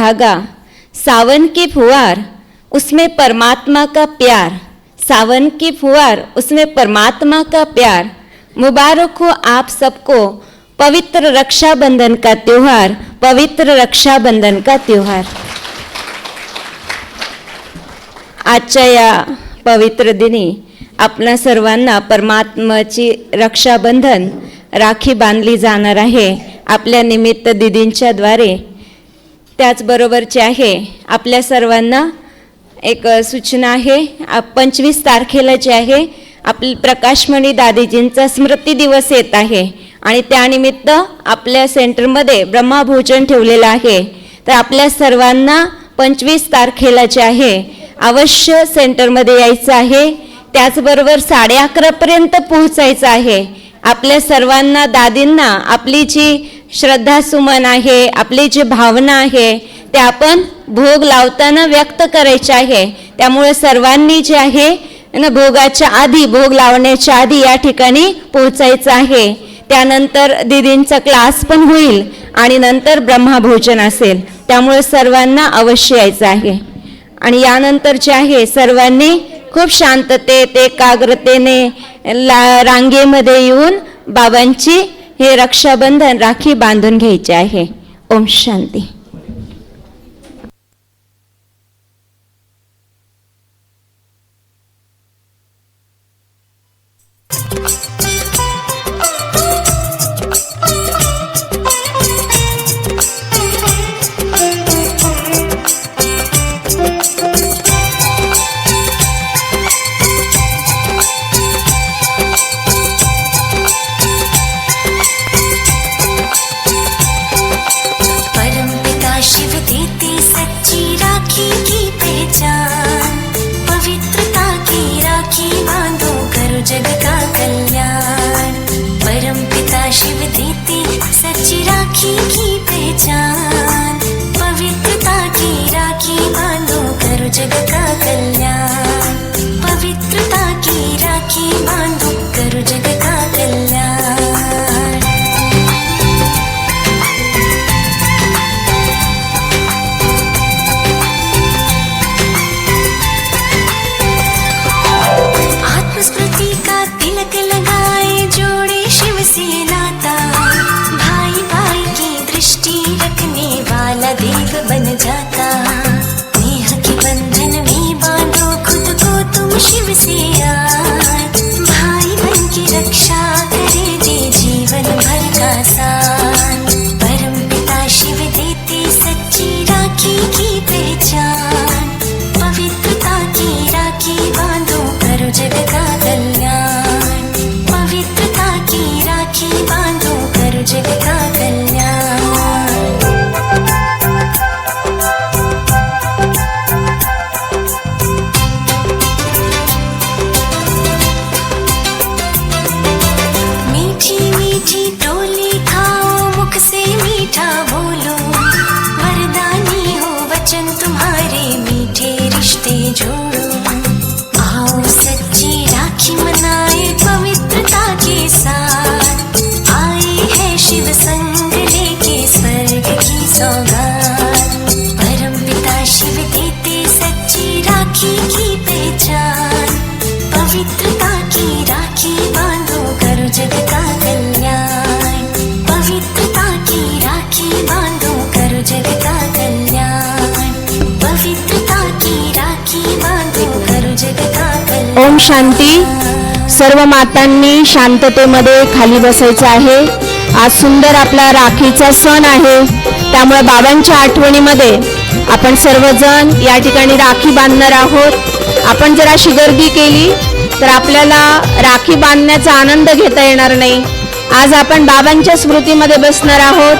धागा, सावन की फुहार उसमें परमात्मा का प्यार, सावन की फुहार उसमें परमात्मा का प्यार। मुबारक हो आप सबको पवित्र रक्षाबंधन का त्योहार, पवित्र रक्षाबंधन का त्योहार। आजच्या या पवित्र दिनी आपल्या सर्वांना परमात्म्याची रक्षाबंधन राखी बांधली जाणार आहे आपल्या निमित्त दिदींच्या द्वारे। त्याचबरोबरचे आहे आपल्या सर्वांना एक सूचना आहे, 25 तारखेला जे आहे आपली प्रकाशमणी दादीजींचा स्मृती दिवस येत आहे आणि त्यानिमित्त आपल्या सेंटरमध्ये ब्रह्मभोजन ठेवलेलं आहे। तर आपल्या सर्वांना 25 तारखेला जे आहे अवश्य सेंटरमध्ये यायचं आहे। त्याचबरोबर 11:30 पर्यंत पोहोचायचं आहे। आपल्या सर्वांना दादींना आपली जी श्रद्धासुमन आहे, आपली जी भावना आहे ते आपण भोग लावताना व्यक्त करायचे आहे। त्यामुळे सर्वांनी जे आहे ना भोगाच्या आधी, भोग लावण्याच्या आधी या ठिकाणी पोहोचायचं आहे। त्यानंतर दीदींचा क्लास पण होईल आणि नंतर ब्रह्मभोजन असेल, त्यामुळे सर्वांना अवश्य यायचं आहे। आणि यानंतर जे आहे सर्वांनी खूप शांततेत एकाग्रतेने रांगेमध्ये येऊन बाबांची हे रक्षाबंधन राखी बांधून घ्यायचे आहे। ओम शांती। ओम शांती। सर्व मातांनी शांततेमध्ये खाली बसायचं आहे। आज सुंदर आपला राखीचा सण आहे, त्यामुळे बाबांच्या आठवणीमध्ये आपण सर्वजण या ठिकाणी राखी बांधणार आहोत। आपण जर अशी गर्दी केली तर आपल्याला राखी बांधण्याचा आनंद घेता येणार नाही। आज आपण बाबांच्या स्मृतीमध्ये बसणार आहोत।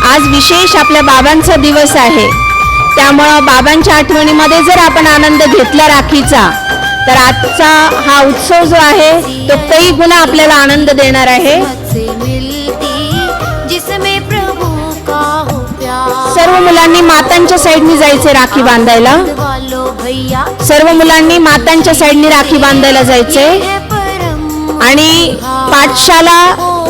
आज विशेष आपल्या बाबांचा दिवस आहे, त्यामुळे बाबांच्या आठवणीमध्ये जर आपण आनंद घेतला राखीचा तर आजचा हा उत्सव जो आहे तो कई गुणा आपल्याला आनंद देणार आहे। सर्व मुलांनी मातांच्या साईडनी जायचे राखी बांधायला। सर्व मुलांनी मातांच्या साईडनी राखी बांधायला जायचे। आणि पाठशाला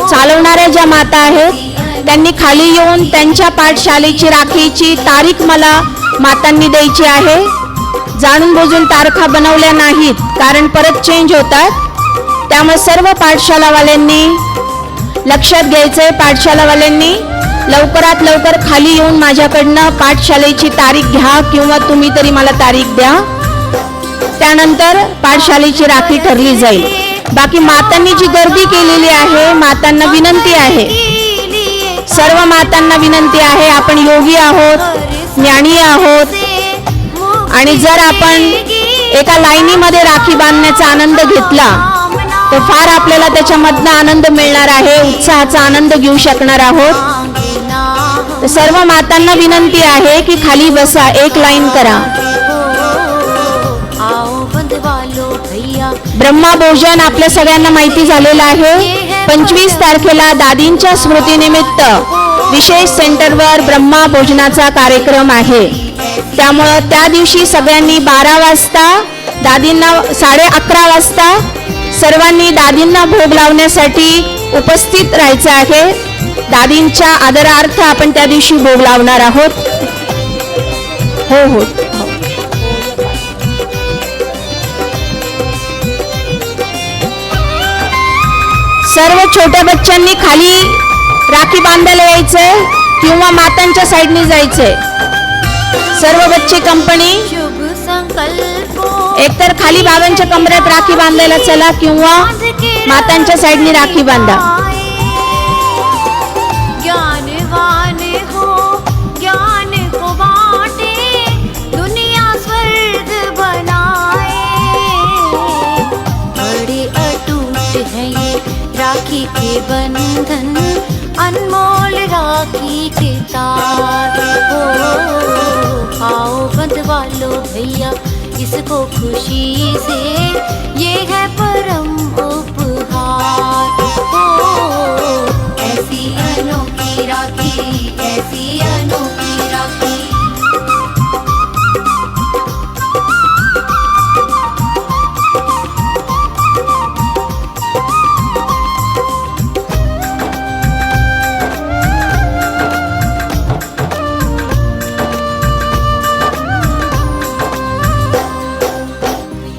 चालवणाऱ्या ज्या माता आहेत त्यांनी खाली येऊन त्यांच्या पाठशालेची राखीची तारीख मला मातांनी द्यायची आहे. जाणून बुजून तारखा बनवल्या नाहीत, कारण परत चेंज होतात. त्यामुळे सर्व पाठशालावाल्यांनी लक्षात घ्यायचंय. पाठशालावाल्यांनी लवकरात लवकर खाली येऊन माझ्याकडनं पाठशालेची तारीख घ्या किंवा तुम्ही तरी मला तारीख द्या. त्यानंतर पाठशालेची राखी ठरली जाईल. बाकी मातांनी जी गर्दी केलेली आहे, मातांना विनंती आहे, सर्व मातांना विनंती आहे, आपण योगी आहोत, ज्ञानी आहोत, आणि जर आपण एका लाईनीमध्ये राखी बांधण्याचा आनंद घेतला तर फार आपल्याला त्याच्यामधनं आनंद मिळणार आहे, उत्साहाचा आनंद घेऊ शकणार आहोत. तर सर्व मातांना विनंती आहे की खाली बसा, एक लाईन करा. ब्रह्मभोजन आपल्या सगळ्यांना माहिती झालेलं आहे. 25 तारखेला दादींच्या स्मृतीनिमित्त विशेष सेंटरवर ब्रह्मभोजनाचा कार्यक्रम आहे. त्यामुळं त्या दिवशी सगळ्यांनी 12 वाजता दादींना 11:30 वाजता सर्वांनी दादींना भोग लावण्यासाठी उपस्थित राहायचं आहे. दादींच्या आदरार्थ आपण त्या दिवशी भोग लावणार आहोत. हो हो, सर्व छोट्या बच्चांनी खाली राखी बांधायला यायचंय किंवा मातांच्या साईडनी जायचंय. सर्व बच्चे कंपनी एकतर खाली बाबांच्या कमरेत राखी बांधायला चला किंवा मातांच्या साईडनी राखी बांधा. ज्ञानवान हो, ज्ञान को बांटे, दुनिया स्वर्ग बनाए. बड़े अटूट है ये राखी के बंधन, अनमोल राखी के तार. हो आओ बंधवा लो भैया इसको खुशी से, ये है परम उपहार. हो ऐसी अनोखी राखी, ऐसी अनोखी राखी.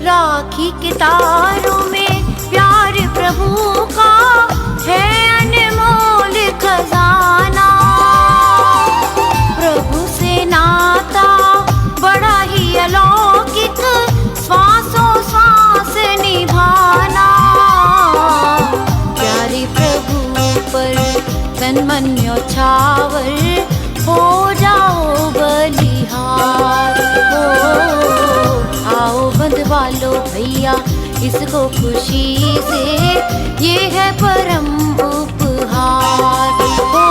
राखी के तारों में प्यार प्रभु का है अनमोल खजाना. प्रभु से नाता बड़ा ही अलौकिक, श्वासों श्वास निभाना. प्यारे प्रभु पर तन मन न्यौछावर, हो जाओ बलिहार. हो आओ बंधवा लो भैया इसको खुशी से, ये है परम उपहार. हो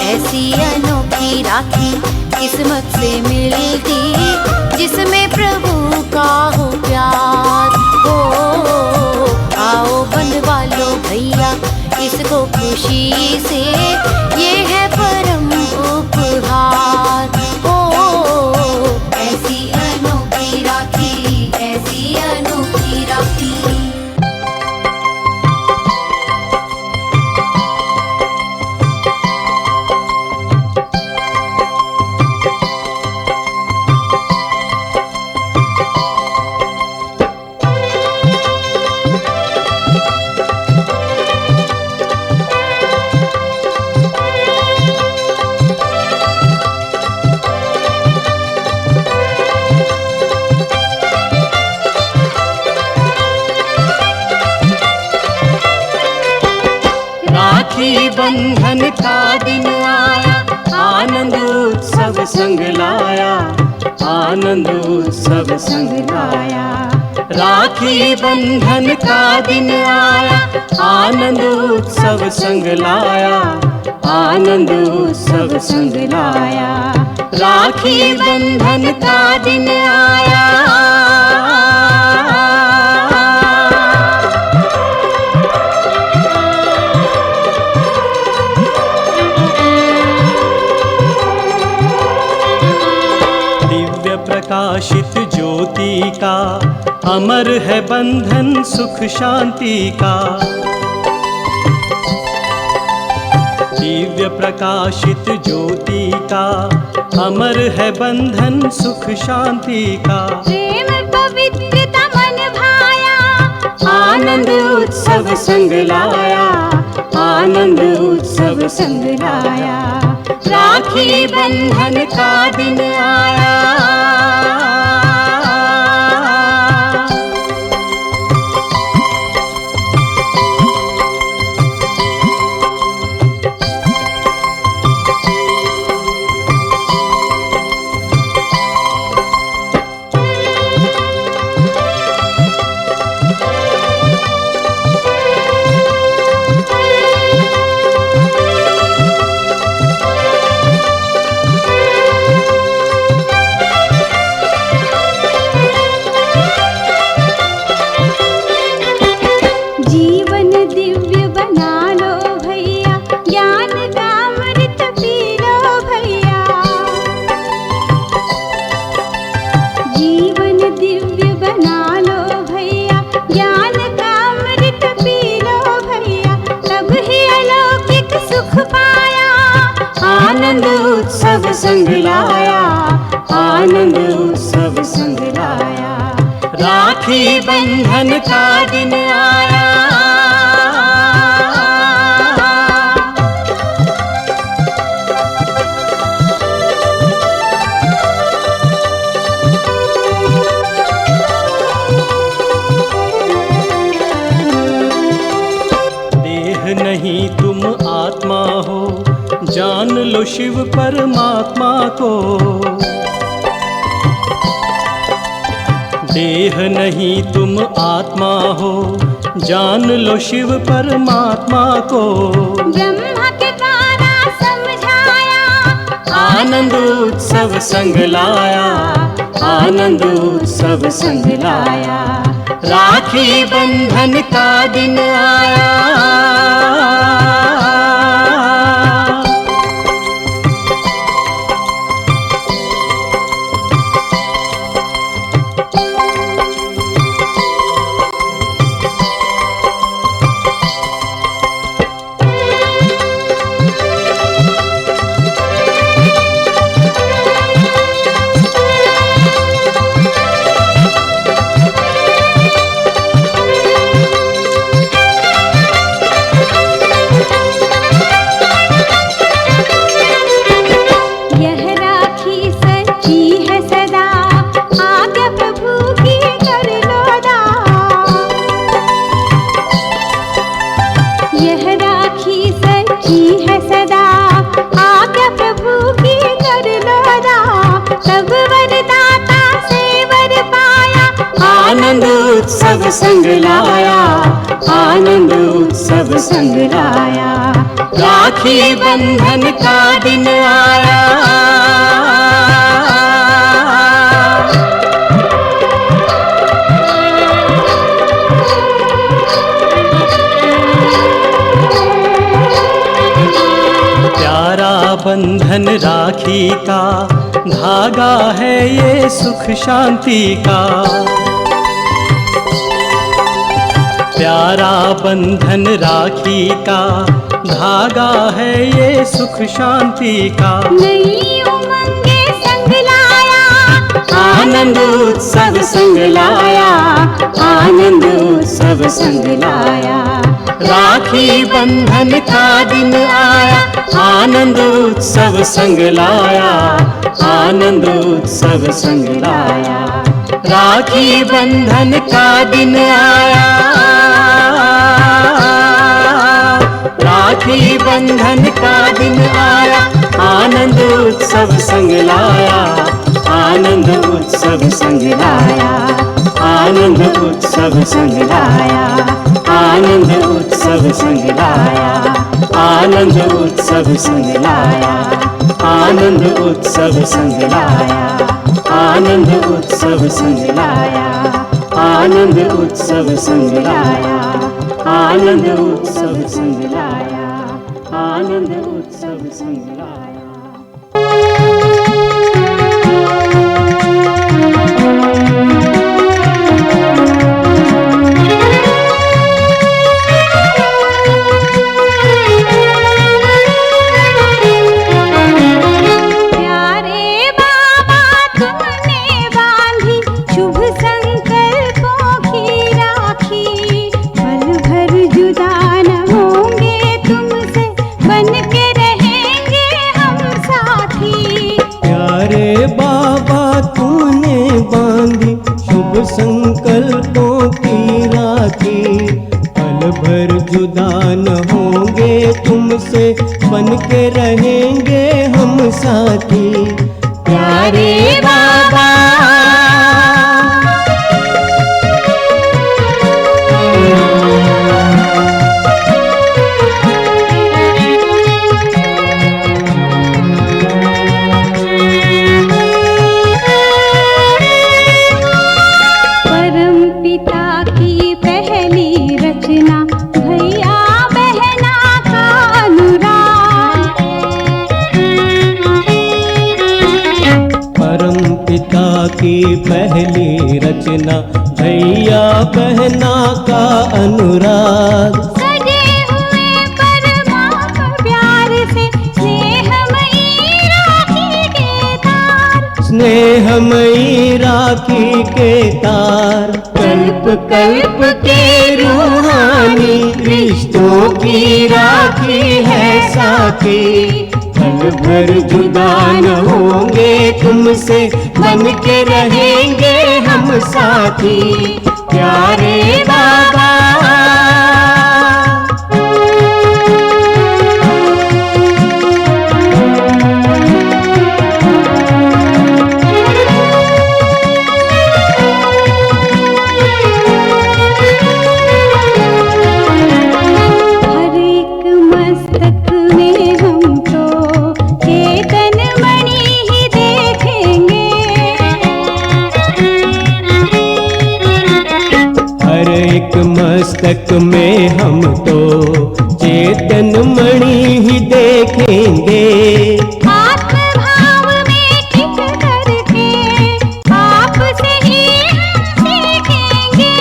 ऐसी अनोखी राखी किस्मत से मिलती, जिसमें प्रभु का हो प्यार. हो आओ बंधवा लो भैया इसको खुशी से, ये है परम उपहार. हो ऐसी अनोखी राखी, ऐसी अनोखी राखी. बंधन का दिन आया, आनंद उत्सव संग लाया, आनंद उत्सव संग लाया. राखी बंधन का दिन आया, आनंद उत्सव संग लाया, आनंद उत्सव संग लाया. राखी बंधन का दिन आया. प्रकाशित ज्योति का, अमर है बंधन सुख शांति का. दिव्य प्रकाशित ज्योति का अमर है बंधन सुख शांति का। प्रेम पवित्रता मन भाया, आनंद उत्सव संग लाया, आनंद उत्सव संग लाया। राखी बंधन का दिन आया। जीवन दिव्य बना लो भैया, ज्ञान का अमृत पी लो भैया। जीवन दिव्य बना लो भैया, ज्ञान का अमृत पी लो भैया। तब ही अलौकिक सुख पाया, आनंद उत्सव संग लाया, आनंद उत्सव संग लाया। राखी बंधन का दिन आया। देह नहीं तुम आत्मा हो, जान लो शिव परमात्मा को। देह नहीं तुम आत्मा हो, जान लो शिव परमात्मा को। ब्रह्मा के द्वारा समझाया, आनंद उत्सव संग लाया, आनंद उत्सव संग लाया। राखी बंधन का दिन आया। यह राखी सच्ची है सदा, आज्ञा प्रभु की कर लो अदा। यह राखी सच्ची है सदा, आज्ञा प्रभु की कर लो अदा। तब वरदाता से वर पाया, आनंद उत्सव संग लाया, आनंद उत्सव संग लाया। राखी बंधन का दिन आया। प्यारा बंधन राखी का, धागा है ये सुख शांति का। प्यारा बंधन राखी का, धागा है ये सुख शांति का। नई उमंगे संग लाया, आनंद उत्सव संग लाया, आनंद उत्सव संग लाया। राखी बंधन का दिन आया, आनंद उत्सव संग लाया, आनंद उत्सव संग लाया। राखी बंधन का दिन आया। राखी बंधन का दिन आया, आनंद उत्सव संग लाया, आनंद उत्सव संग लाया। आनंद उत्सव संग लाया, आनंद उत्सव संग लाया। आनंद उत्सव संग लाया, आनंद उत्सव संग लाया। आनंद उत्सव संग लाया, आनंद उत्सव संग लाया। आनंद उत्सव संग लाया, आनंद उत्सव संग लाया। की पहली रचना, भैया बहना का अनुराग। सजे हुए परमात्मा प्यार से स्नेहमयी राखी के तार। स्नेहमयी राखी के तार, कल्प कल्प के रूहानी रिश्तों की राखी है साथी। पल भर जुदा न होंगे तुमसे, बन के रहेंगे हम साथी। प्यारे बाबा हर एक मस्तक में हम तो चेतन मणि ही देखेंगे। हर एक मस्तक में हम तो चेतन मणि ही देखेंगे। आत्मभाव में टिक करके आपसे ही हम सीखेंगे।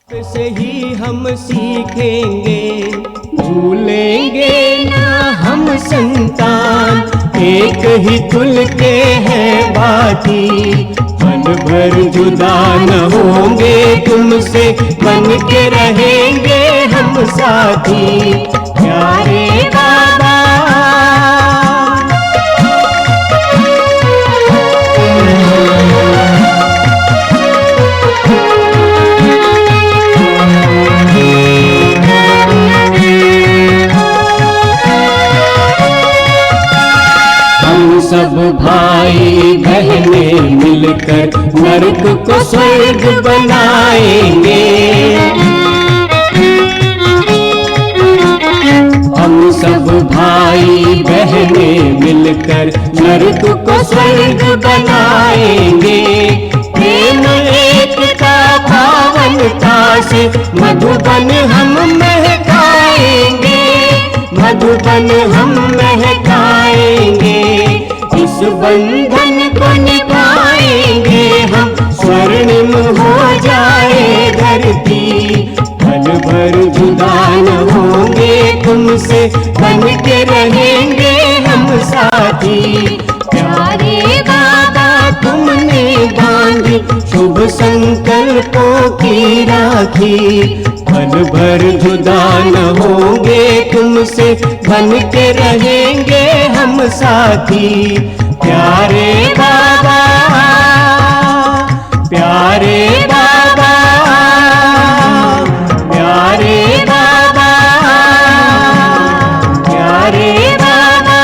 से ही हम सीखेंगे, भूलेंगे ना हम संतान। एक ही कुल के हैं बाकी, पल भर जुदा न होंगे तुमसे, बन के रहेंगे हम साथी। प्यारे बाबा सब भाई बहनें मिलकर नरक को स्वर्ग बनाएंगे। हम सब भाई बहनें मिलकर नरक को स्वर्ग बनाएंगे। प्रेम एकता पावनता से मधुबन हम महकाएंगे। मधुबन हम महकाएंगे। इस बंधन को निभाएंगे हम, स्वर्णिम हो जाए धरती। पल भर जुदा न होंगे तुमसे, बन के रहेंगे हम साथी। प्यारे बाबा तुमने बांधी शुभ संकल्पों की राखी। पल भर जुदा न होंगे तुमसे, बन के रहेंगे हम साथी। प्यारे बाबा प्यारे बाबा प्यारे बाबा प्यारे बाबा।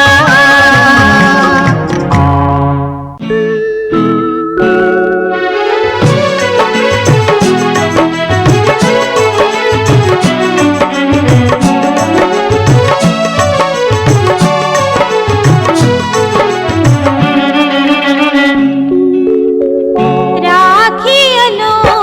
राखी अनोखी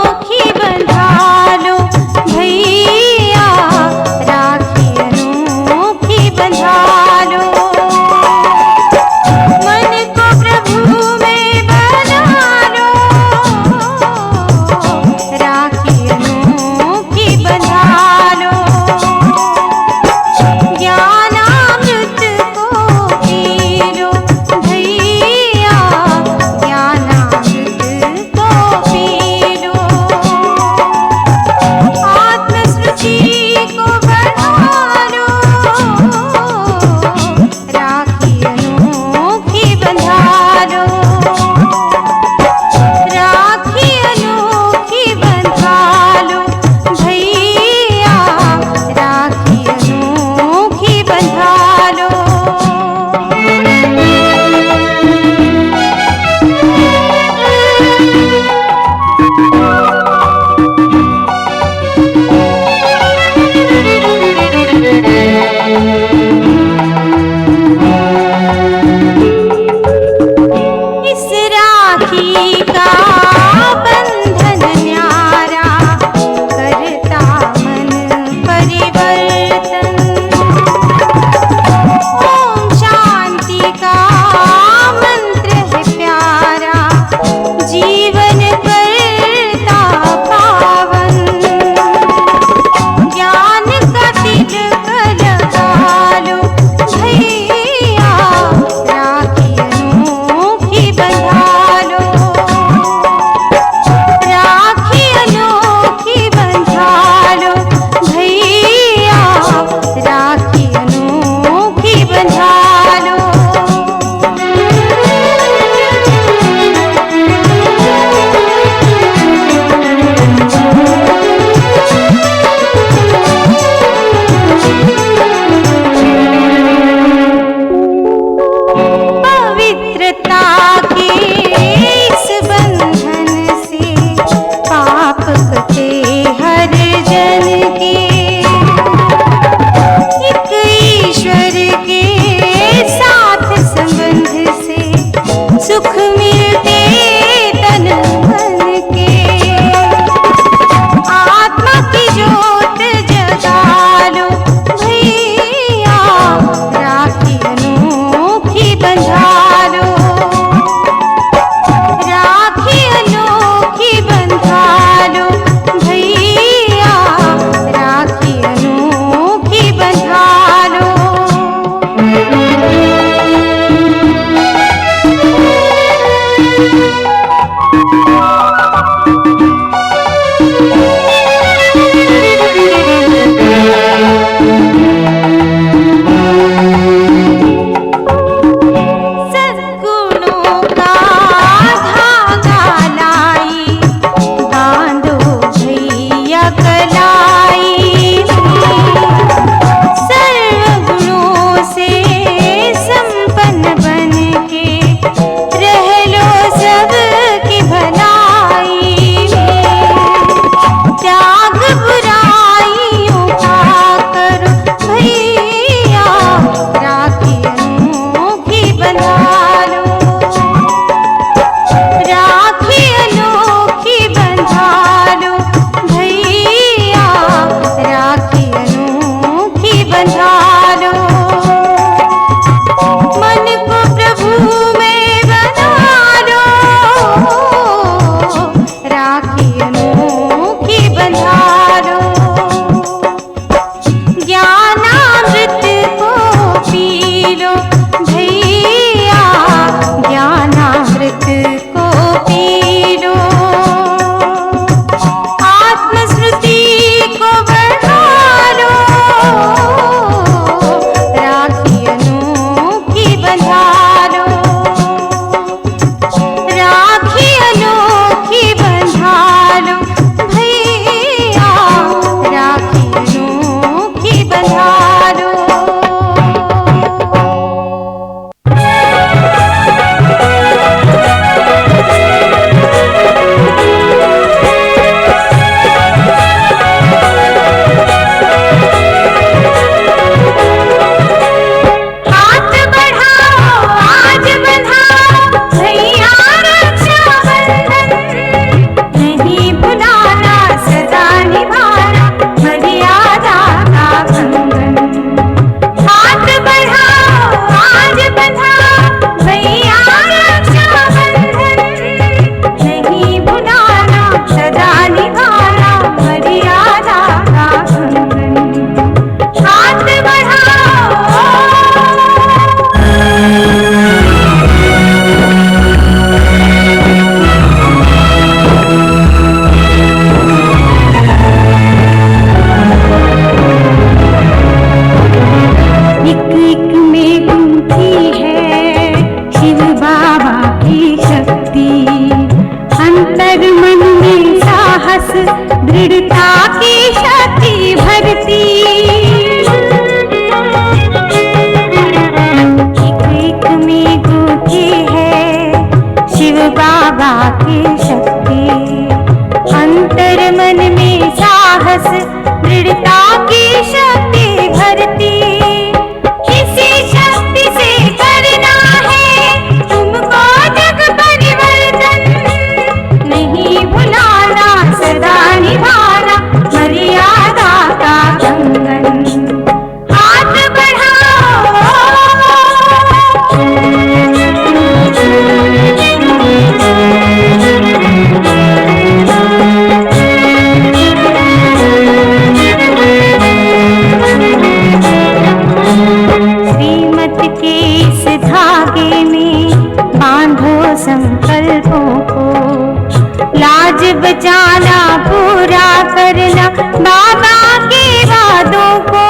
करना बाबा के वादों को।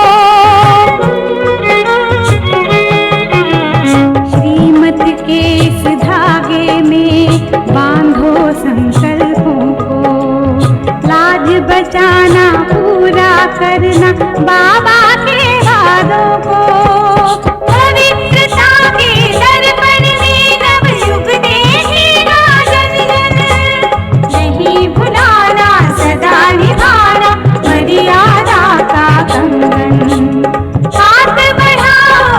श्रीमत के इस धागे में बांधो संकल्पों को, लाज बचाना पूरा करना बाबा के वादों को। पवित्रता के दर्पण में नवयुग देखेगा जन जन, नहीं भुलाना सदा निभाना मर्यादा का कंगन। हाथ बढ़ाओ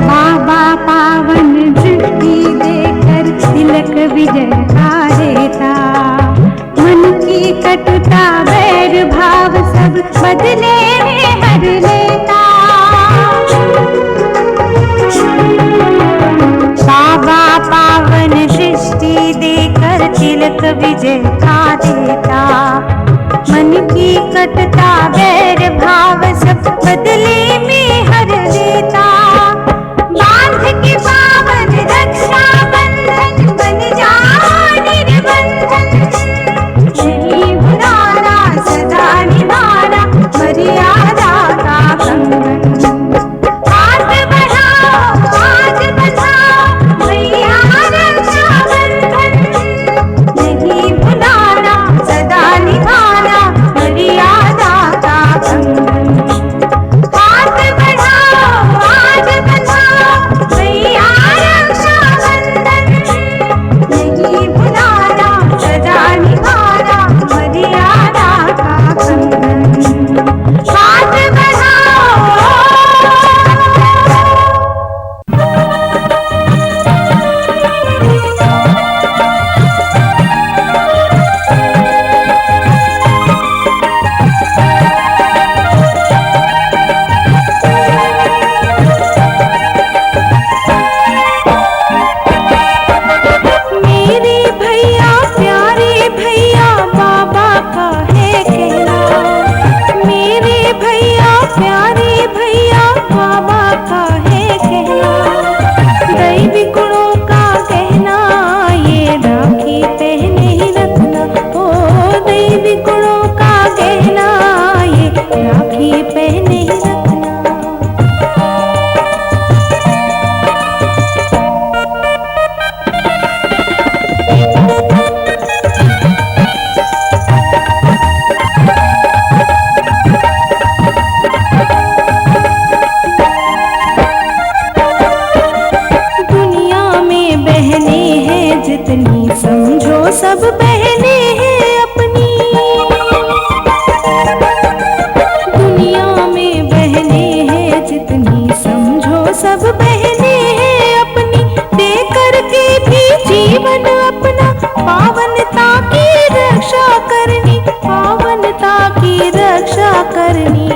बाबा पावन दृष्टि देकर तिलक विजय का देता, मन की कटुता वैर भाव सब बदले में हर लेता। बाबा पावन दृष्टि देकर तिलक विजय का देता, मन की कटुता वैर भाव सब बदले में हर लेता। बांध के पावन रक्षा बंधन बन जा निर्बंधन, नहीं भुलाना सदा निभाना मर्यादा का कंगन। हाथ बढ़ाओ आज बंधाओ भैया रक्षा बंधन, नहीं भुलाना सदा निभाना मर्यादा का कंगन। हाथ बढ़ाओ आज बंधाओ भैया रक्षा बंधन, नहीं भुलाना सदा निभाना मर्यादा का कंगन। हाथ बढ़ाओ मेरे भैया प्यारे भैया बाबा का है कहना, मेरे भैया प्यारे भैया बाबा का है कहना। दैवी गुणों का कहना ये राखी पहने ही रखना, ओ दैवी गुणों का कहना ये राखी पहने ही रखना। दुनिया में बहने हैं जितनी समझो सब बहने हैं अपनी। दुनिया में बहने हैं जितनी समझो सब बहने हैं अपनी। दे करके भी जीवन अपना पावनता की रक्षा करनी, पावनता की रक्षा करनी।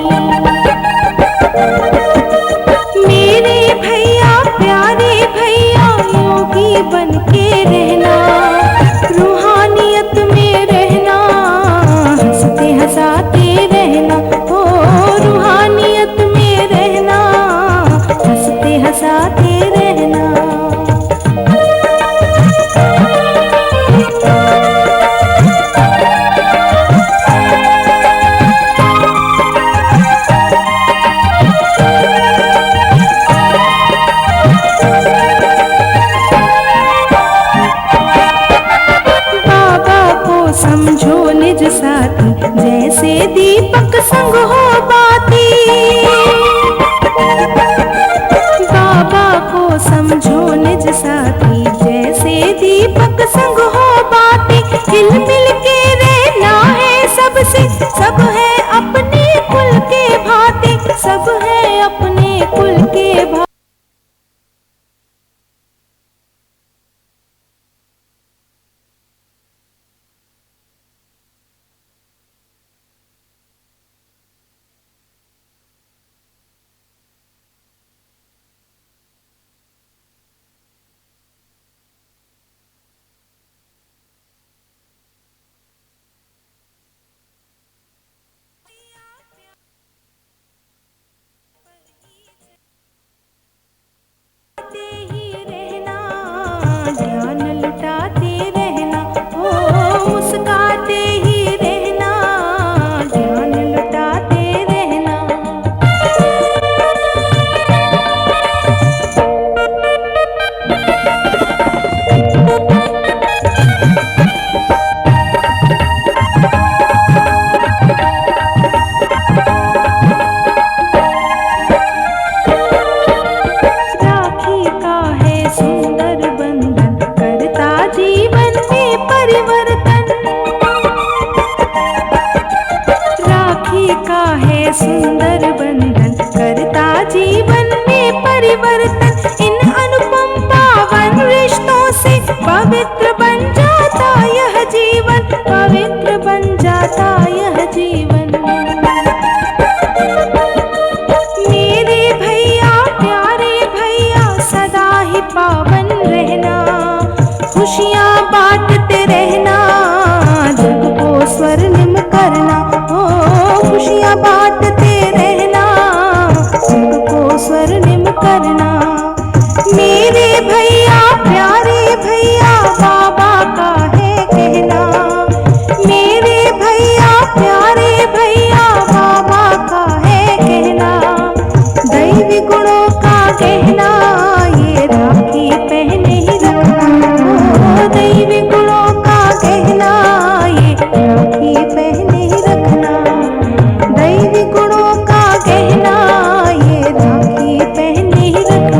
मेरे भैया प्यारे भैया योगी बन के रहना, रूहानियत में रहना, हंसते हंसाते रहना, ओ रूहानियत में रहना, हंसते हंसाते रहना। बाबा को समझो निज साथी, जैसे दीपक संग हो बाती। बाबा को समझो निज साथी, जैसे दीपक संग हो बाती। हिल मिल के रहना है सबसे, सब है अपने कुल के भांति, सब है अपने कुल के भांति। स्वर्णिम करना। मेरे भैया प्यारे भैया बाबा का है कहना। मेरे भैया प्यारे भैया बाबा का है कहना। दैवी गुणों का कहना ये राखी पहने ही रखना। ओ दैवी गुणों का कहना ये राखी पहने ही रखना। दैवी गुणों का कहना ये राखी पहने ही रखना।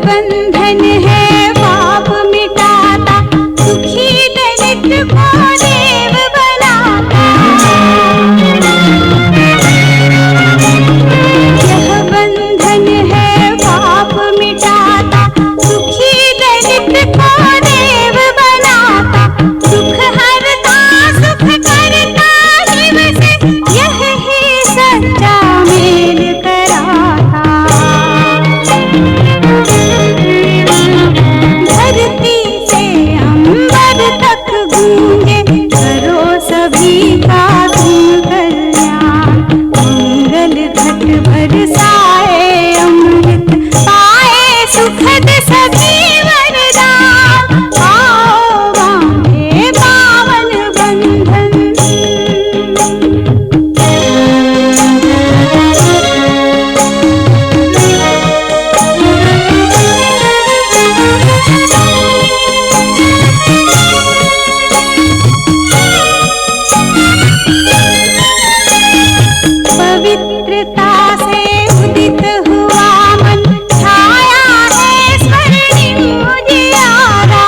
बंधन है पाप मिटाता, दुखी दलित को देव बनाता। यह बंधन है पाप मिटाता, दुखी दलित को देव बनाता। दुख हरता सुख करता शिव से, यह ही सच्चा मेल कराता। धरती से अंबर तक गूंजे, करो सभी का तुम कल्याण। मंगल घट बरसाए अमृत, पाए सुखद सभी वरदान। आओ बांधे पावन बंधन। पवित्रता से उदित हुआ मन, छाया है स्वर्णिम उजियारा।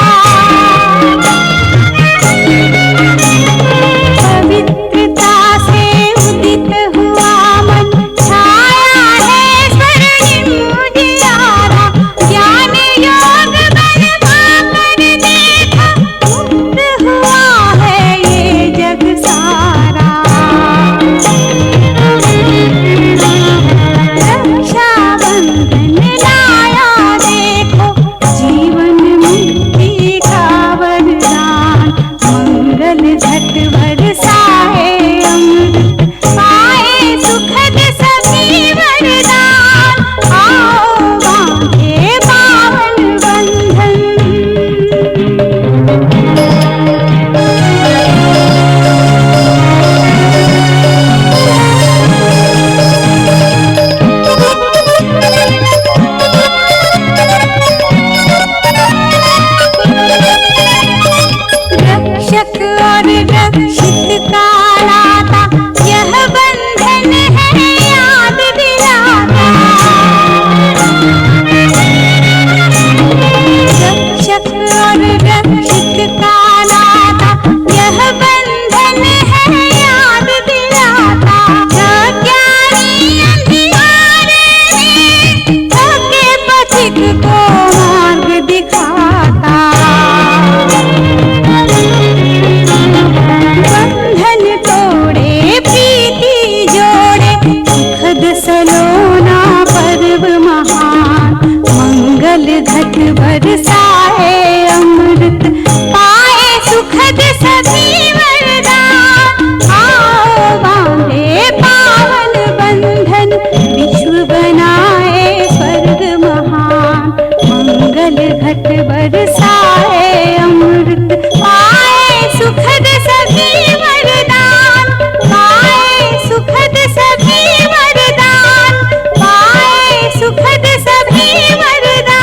पवित्रता से उदित हुआ मन, छाया है स्वर्णिम उजियारा। ज्ञान योग बल पाकर देखा, मुक्त हुआ है ये जग सारा। रक्षाबंधन लाया देखो, जीवन मुक्ति का वरदान। मंगल घट बरसाए अमृत, पाए सुखद सभी वरदान। आओ बांधे पावन बंधन। रक्षक और रक्षित का लाता, यह बंधन है याद दिलाता। रक्षक और रक्षित का लाता, यह बंधन है याद दिलाता। अज्ञानी अंधियारे में थके पथिक को मार्ग दिखाता। बंधन तोड़े प्रीति जोड़े, सुखद सलोना पर्व महान। मंगल घट बरसाए अमृत, पाए सुखद सभी वरदान। आओ बांधे पावन बंधन, विश्व बनाए स्वर्ग महान। मंगल घट बरसाए अमृत, पाए सुखद सभी वरदान। पाए सुखद सभी वरदान। पाए सुखद सभी वरदान।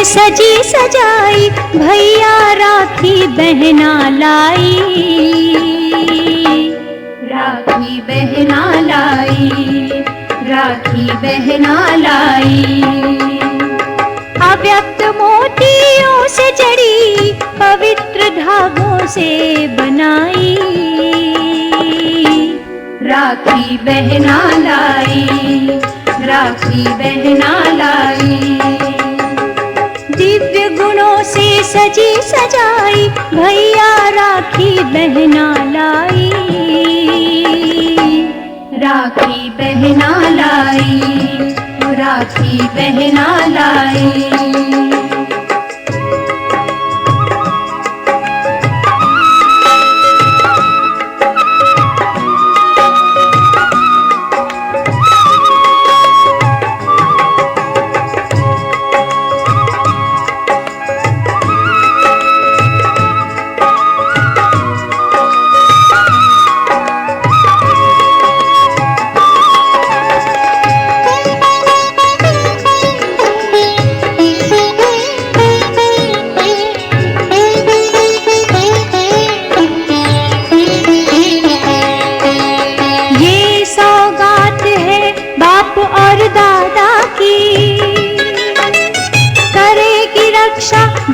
सजी सजाई भैया राखी बहना लाई। राखी बहना लाई, राखी बहना लाई। अव्यक्त मोतियों से जड़ी पवित्र धागों से बनाई। राखी बहना लाई, राखी बहना लाई। दिव्य गुणों से सजी सजाई भैया राखी बहना लाई। राखी बहना लाई, राखी बहना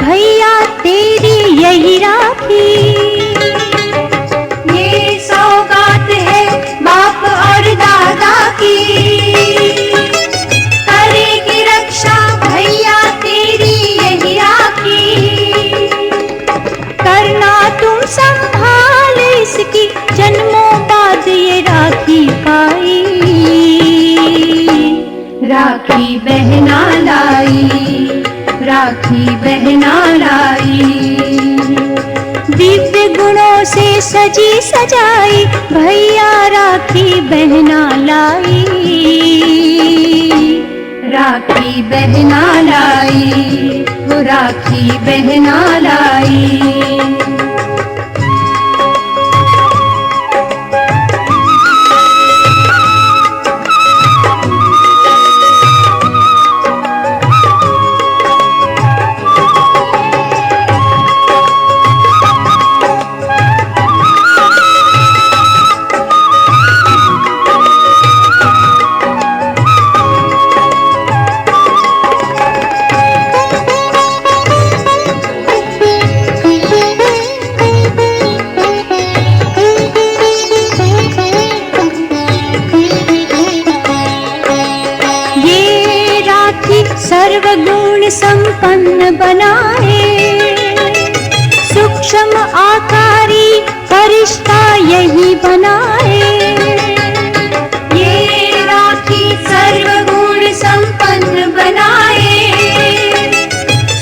भैया तेरी यही राखी। ये सौगात है बाप और दादा की, करेगी रक्षा भैया तेरी यही राखी। करना तुम संभाल इसकी, जन्मों बाद ये राखी पाई। राखी बहना लाई, राखी बहना लाई। दिव्य गुणों से सजी सजाई, भैया राखी बहना लाई। राखी बहना लाई, वो राखी बहना लाई। सर्वगुण संपन्न बनाए, सूक्ष्म आकारी फरिश्ता यही बनाए। ये राखी सर्वगुण संपन्न बनाए,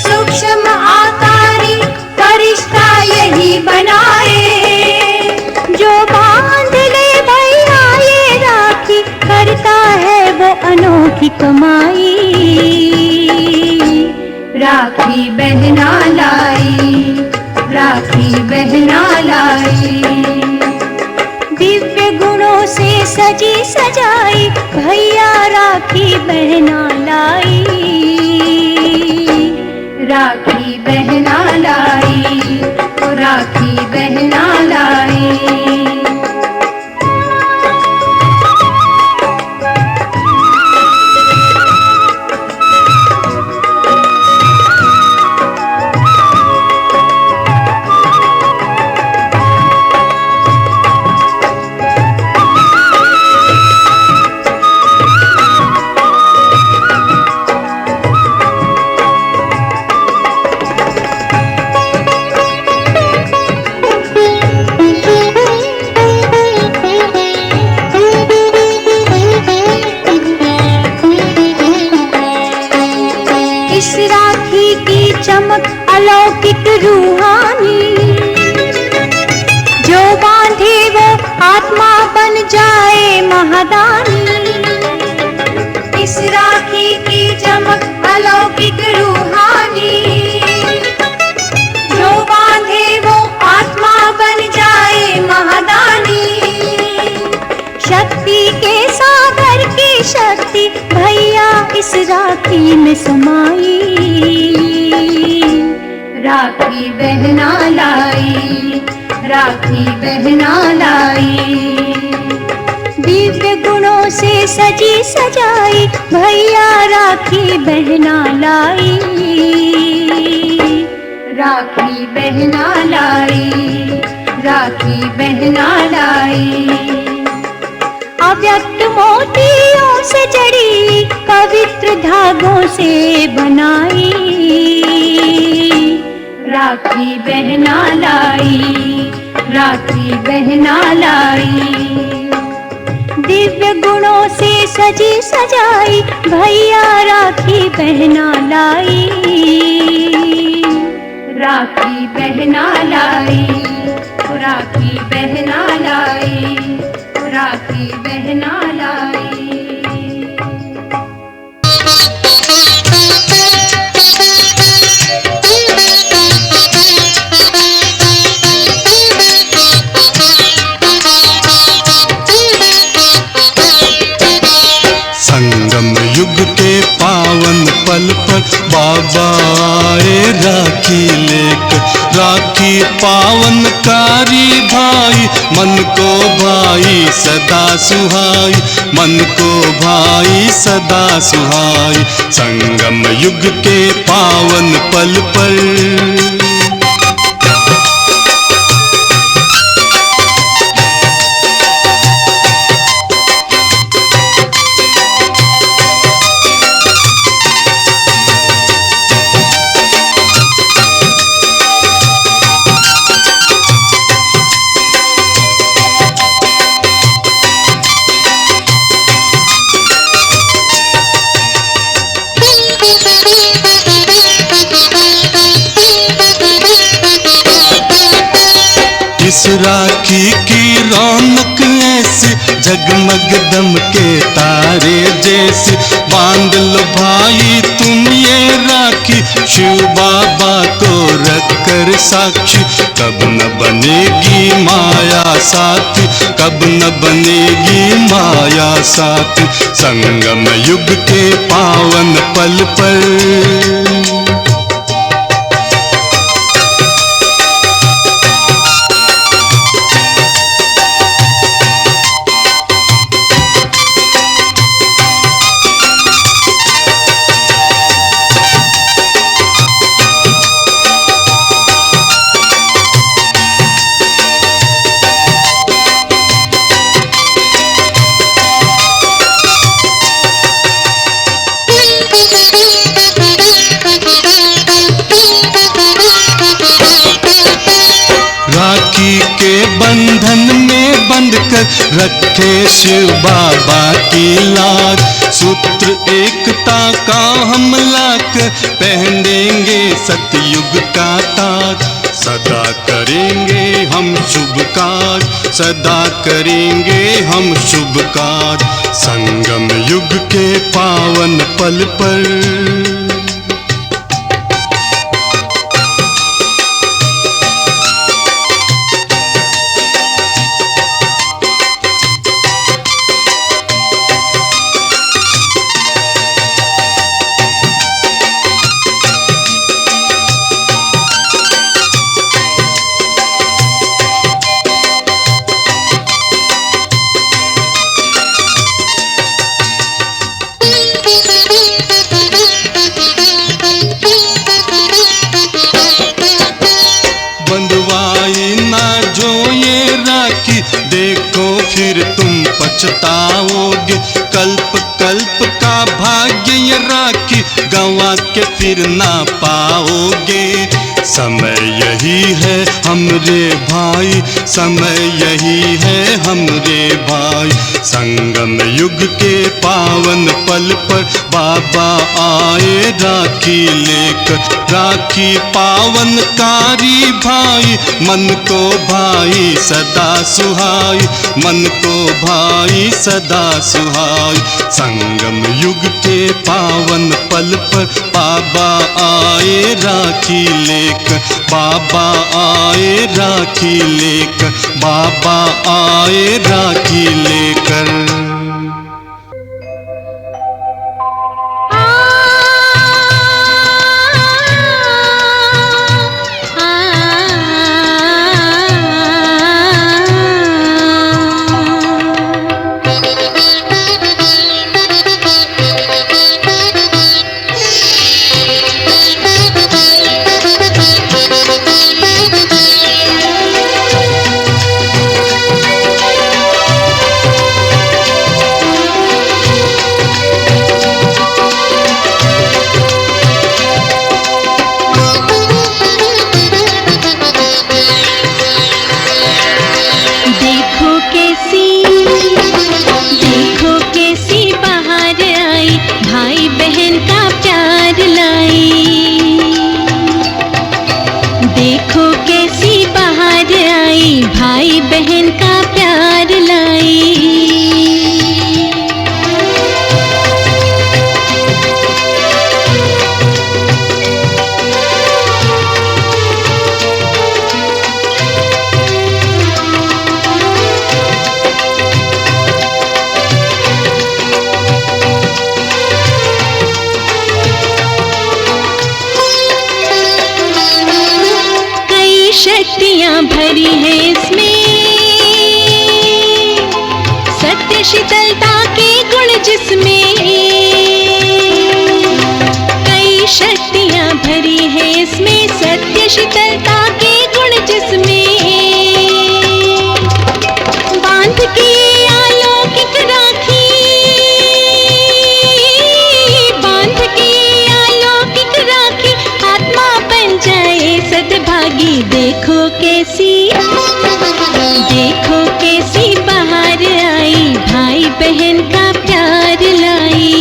सूक्ष्म आकारी फरिश्ता यही बनाए। जो बांध ले भैया ये राखी, करता है वो अनोखी कमाई। राखी बहना लाई, राखी बहना लाई। दिव्य गुणों से सजी सजाई, भैया राखी बहना लाई। राखी बहना लाई, ओ राखी बहना लाई। इस राखी की चमक अलौकिक रूहानी, जो बांधे वो आत्मा बन जाए महादानी। इस राखी की चमक अलौकिक रूहानी, जो बांधे वो आत्मा बन जाए महादानी। शक्ति के सागर की शक्ति भैया इस राखी में समाई। राखी बहना लाई, राखी बहना लाई। दिव्य गुणों से सजी सजाई, भैया राखी बहना लाई। राखी बहना लाई, राखी बहना लाई। अव्यक्त मोतियों से जड़ी, पवित्र धागों से बनाई। राखी बहना लाई, राखी बहना लाई। दिव्य गुणों से सजी सजाई, भैया राखी बहना लाई। राखी बहना लाई, राखी बहना लाई, राखी बहना लाई। संगम युग के पावन पल पर बाबा आए राखी लेकर, राखी भाई पावनकारी भाई, मन को भाई सदा सुहाई, मन को भाई सदा सुहाई। संगम युग के पावन पल पर इस राखी की रौनक ऐसी, जगमग दमके तारे जैसी। बांध लो भाई तुम ये राखी, शिव बाबा को रख कर साक्षी। कब न बनेगी माया साथी, कब न बनेगी माया साथी। संगम युग के पावन पल पर राखी के बंधन में बंधकर रखे शिव बाबा की लाज। सूत्र एकता का हम लाकर पहनेंगे सतयुग का ताज। सदा करेंगे हम शुभ काज, सदा करेंगे हम शुभ काज। संगम युग के पावन पल पर देखो फिर तुम पछताओगे। कल्प कल्प का भाग्य ये राखी, गंवा के फिर ना पाओगे। समय यही है हमरे भाई, समय यही है हमरे भाई। संगम युग के पावन पल पर बाबा आए राखी लेकर। राखी पावनकारी भाई, मन को भाई सदा सुहाई, मन को भाई सदा सुहाई। संगम युग के पावन पल पर बाबा आए राखी लेकर, बाबा आए राखी लेकर, बाबा आए राखी लेकर। सत्य शीतलता के गुण जिसमें, कई शक्तियां भरी है इसमें, सत्य शीतलता के गुण जिसमें, बांध के अलौकिक राखी, बांध के अलौकिक राखी, आत्मा बन जाए सद्भागी। देखो कैसी, देखो कैसी बाहर आई, भाई बहन का प्यार लाई।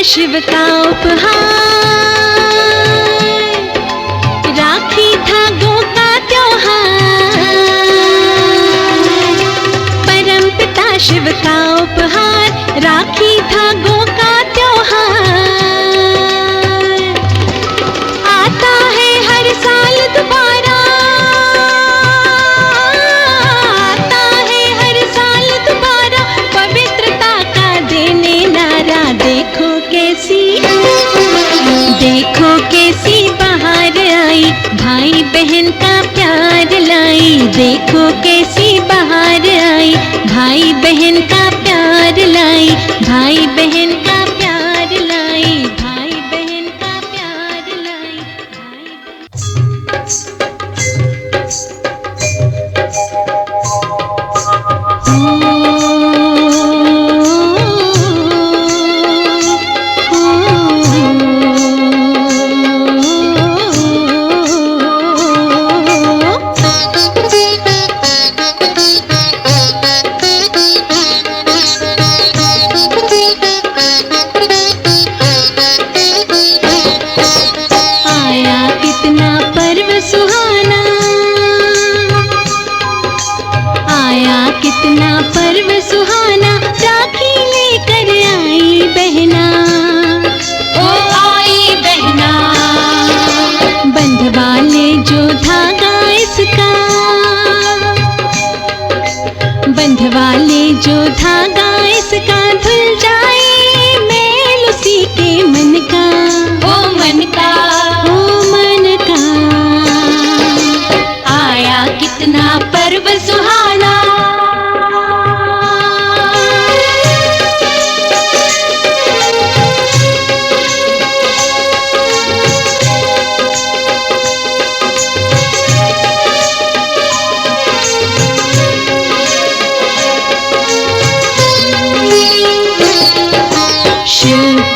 शिव का उपहार, राखी धागों का त्योहार, परम पिता शिव का उपहार, राखी धागों का त्योहार, आता है हर साल दोबारा, आता है हर साल दोबारा, पवित्रता का देने नारा। देखो कैसी, देखो कैसी बाहर आई, भाई बहन का प्यार लाई। देखो कैसी बाहर आई, भाई बहन का प्यार लाई, भाई बहन का प्यार लाई, भाई बहन का प्यार लाई, वाले जो धागा इसका धुल जाए, मैल उसी के मन का, ओ मन का, ओ मन का। आया कितना पर्व सुहाना,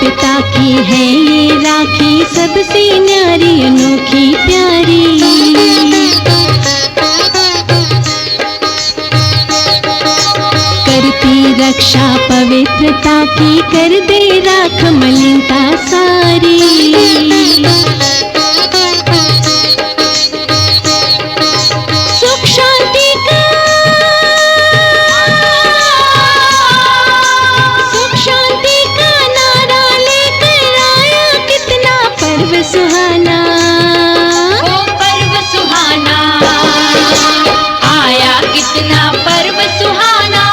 पिता की है ये राखी, सबसे न्यारी अनोखी प्यारी। करती रक्षा पवित्रता की, कर दे राख मलिनता सारी। सुख शांति का, सुख शांति का नारा लेकर आया कितना पर्व सुहाना, ओ पर्व सुहाना। आया कितना पर्व सुहाना।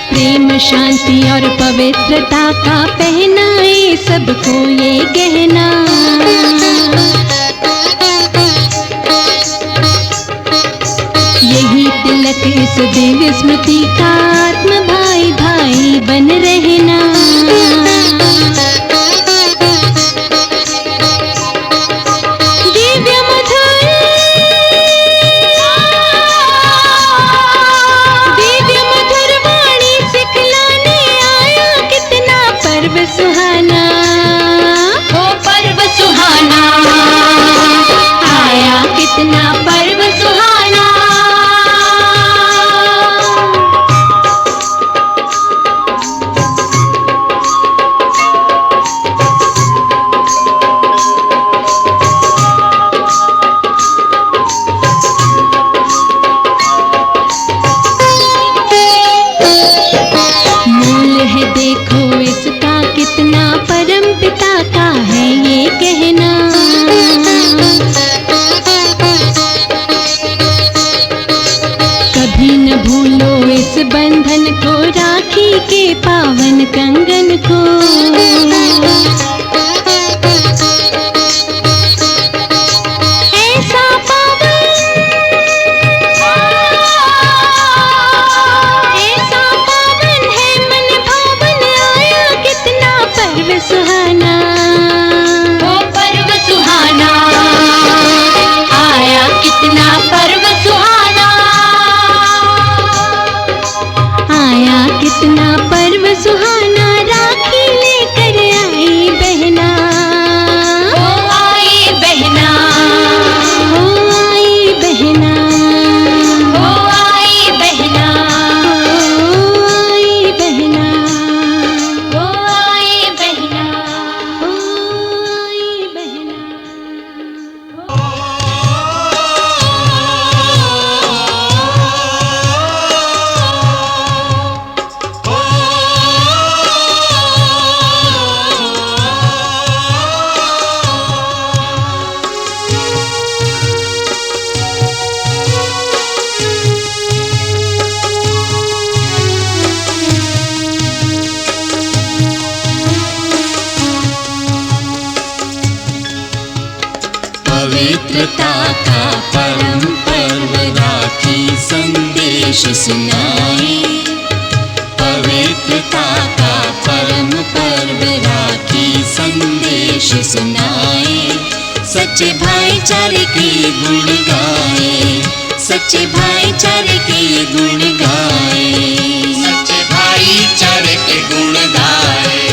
प्रेम शांति और पवित्रता का पहनाए सबको ये गहना। यही तिलक इस दिव्य स्मृति का, आत्म भाई भाई बन रहना। दिव्य मधुर, दिव्य मधुर वाणी सिखलाने आया कितना पर्व सुहाना, ओ पर्व सुहाना। आया कितना पर्व सुहाना। सुहाना, ओ पर्व सुहाना, आया कितना पर्व सुहाना, आया कितना पर्व सुहाना, राखी लेकर आई बहना, ओ आई बहना, ओ आई बहना, ओ आई बहना, ओ आई बहना, ओ आई बहना, ओ आई बहना। पवित्रता का परम पर्व राखी संदेश सुनाए, पवित्रता का परम पर्व राखी संदेश सुनाए, सच्चे भाईचारे के गुण गाए, सच्चे भाईचारे के गुण गाए, सच्चे भाईचारे के गुण गाए,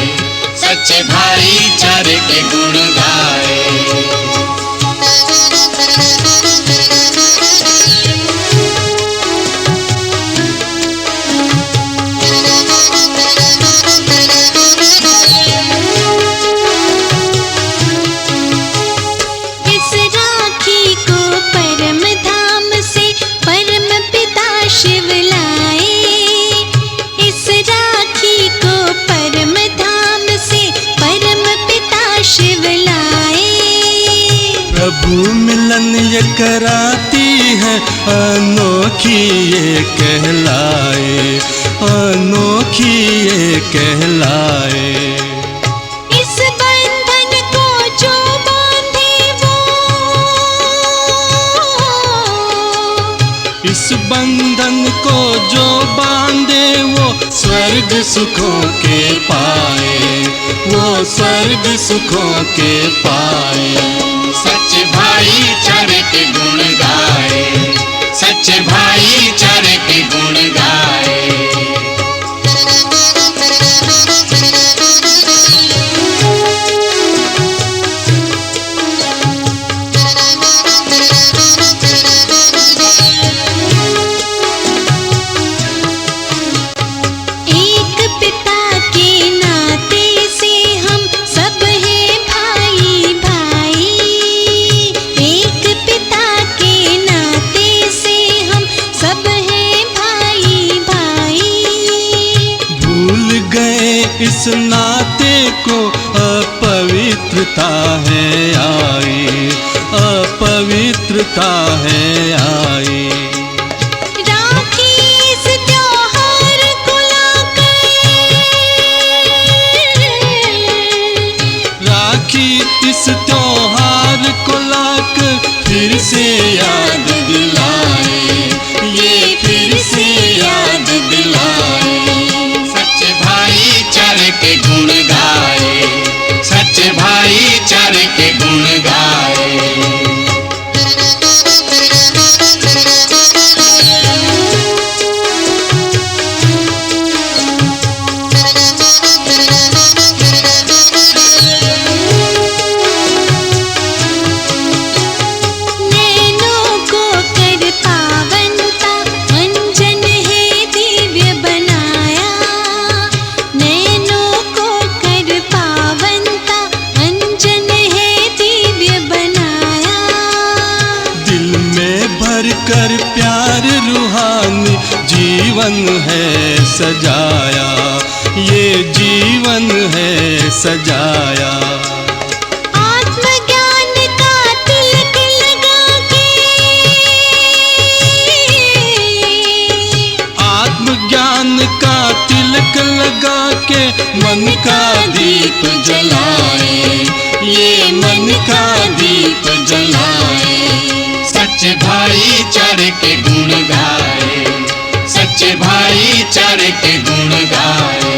सच्चे भाईचारे के गुण गाए। इस राखी को परम धाम से परम पिता शिव लाए, इस राखी को परम धाम से परम पिता शिव लाए। प्रभु मिलन ये कराती है, अनोखी ये कहलाए, अनोखी ये कहलाए। इस बंधन को जो बांधे वो, इस बंधन को जो बांधे वो स्वर्ग सुखों के पाए, वो स्वर्ग सुखों के पाए। सच्चे भाईचारे के गुण गाए, सच्चे भाईचारे के गुण गाए। एक पिता के नाते से हम सब हैं भाई भाई, एक पिता के नाते से हम सब हैं भाई भाई। भूल गए इस नाते को, अपवित्रता है आई, अपवित्रता है आई। राखी इस त्योहार को लाकर, राखी इस त्योहार को लाकर फिर से याद दिलाए, ये फिर से याद दिलाए। सच्चे भाईचारे के गुण गाए, सच्चे भाईचारे के गुण गाए। नैनों को कर पावनता, अंजन है दिव्य बनाया, नैनों को कर पावनता, अंजन है दिव्य बनाया। दिल में भर कर प्यार रूहानी जीवन है सजाया, ये जीवन है सजाया। आत्मज्ञान का तिलक लगा के, आत्मज्ञान का तिलक लगा के मन का दीप जलाए, ये मन का दीप जलाए। सच्चे भाईचारे के गुण गाए, सच्चे भाईचारे के गुण गाए।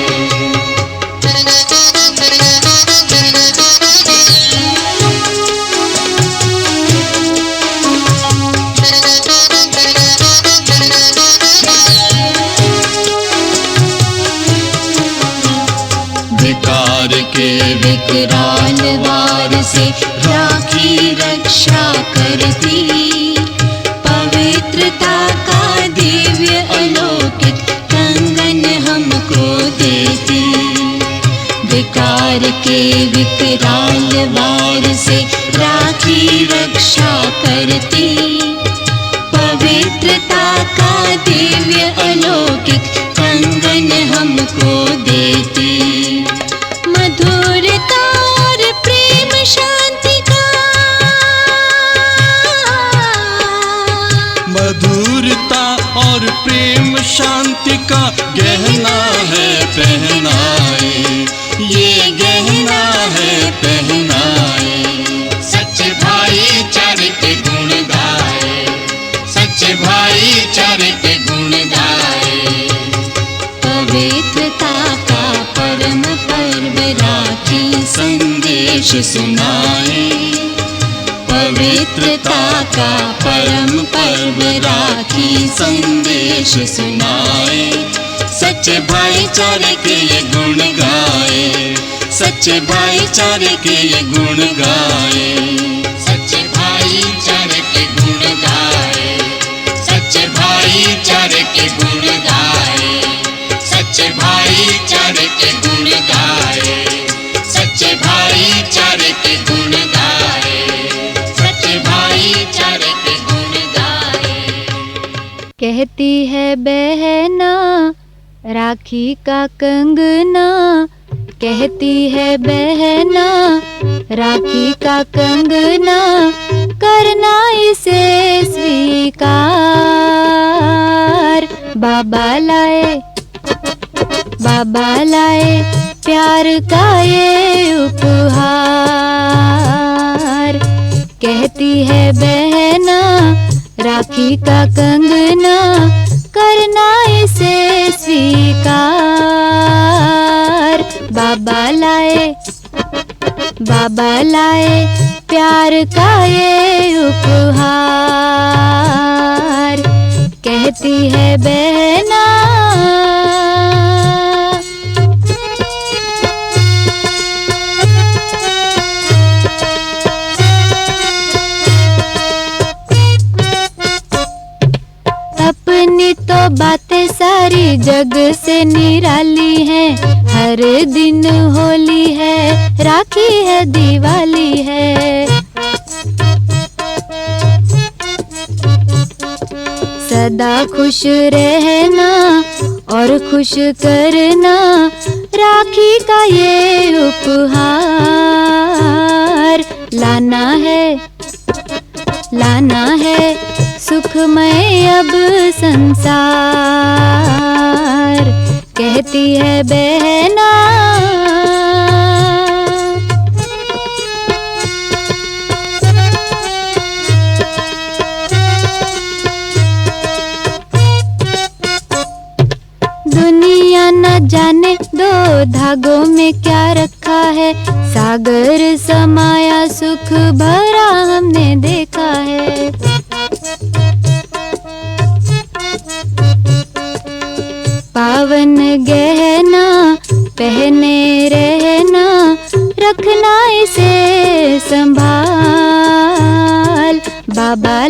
विकराल वार से राखी रक्षा करती, पवित्रता का दिव्य अलौकिक कंगन हमको देती। विकार के विकराल वार से राखी रक्षा करती, पवित्रता का दिव्य अलौकिक कंगन हमको देती। मधुरता और प्रेम शांति का, मधुरता और प्रेम शांति का गहना है पहनाए, ये गहना है पहनाए। सच्चे भाईचारे के गुण गाए, सच्चे भाईचारे के गुण गाए। पवित्रता का परम पर्व राखी संदेश सुनाए, पवित्रता का परम पर्व राखी संदेश सुनाए। सच्चे भाईचारे के ये गुण गाए, सच्चे भाईचारे के ये गुण गाए। सच्चे भाईचारे के गुण गाए, सच्चे भाईचारे के गुण गाए। सच्चे भाईचारे के गुण गाए, सच्चे भाईचारे के गुण गाए। सच्चे भाईचारे के गुण गाए। कहती है बहना राखी का कंगना, कहती है बहना राखी का कंगना, करना इसे स्वीकार। बाबा लाए प्यार का ये उपहार। कहती है बहना राखी का कंगना, करना इसे स्वीकार। बाबा लाए प्यार का ये उपहार। कहती है बहना अपनी तो बातें सारी जग से निराली हैं। हर दिन होली है, राखी है, दिवाली है। सदा खुश रहना और खुश करना, राखी का ये उपहार। लाना है सुखमय अब संसार। कहती है बहना दुनिया न जाने दो धागों में क्या रखा है, सागर समाया सुख भरा हमने देखा है। पावन गहना पहने रहना, रखना इसे संभाल। बाबा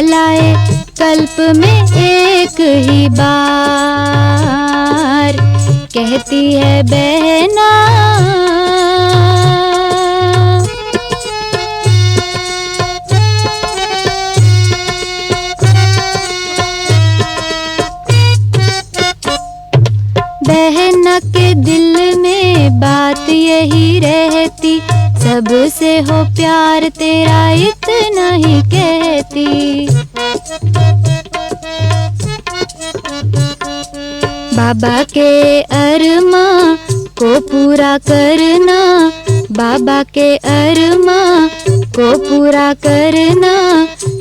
लाए कल्प में एक ही बार। कहती है बहना बहना के दिल में बात यही रहती, सबसे हो प्यार तेरा इतना ही कहती। बाबा के अरमा को पूरा करना, बाबा के अरमा को पूरा करना,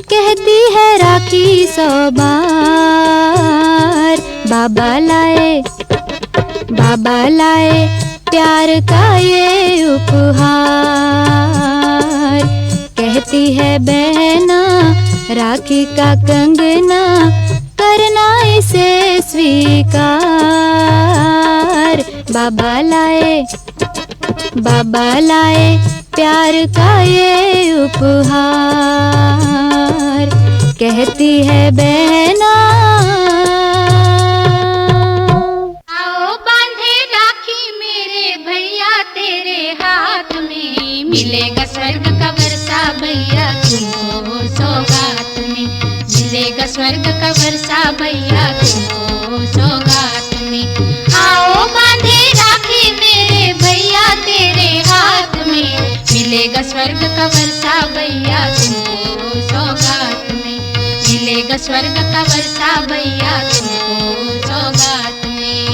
कहती है राखी 100 बार। बाबा लाए प्यार का ये उपहार। कहती है बहना राखी का कंगना, करना इसे स्वीकार। बाबा लाए प्यार का ये उपहार, कहती है बहना आओ बांधे राखी मेरे भैया तेरे हाथ में, मिलेगा स्वर्ग का वर्षा भैया तुमको सौगात में, मिलेगा स्वर्ग का वर्षा भैया तुमको सौगात में। आओ बांधे राखी मेरे भैया तेरे हाथ में, मिलेगा स्वर्ग का वर्षा भैया तुमको सौगात में, मिलेगा स्वर्ग का वर्षा भैया तुमको सौगात में।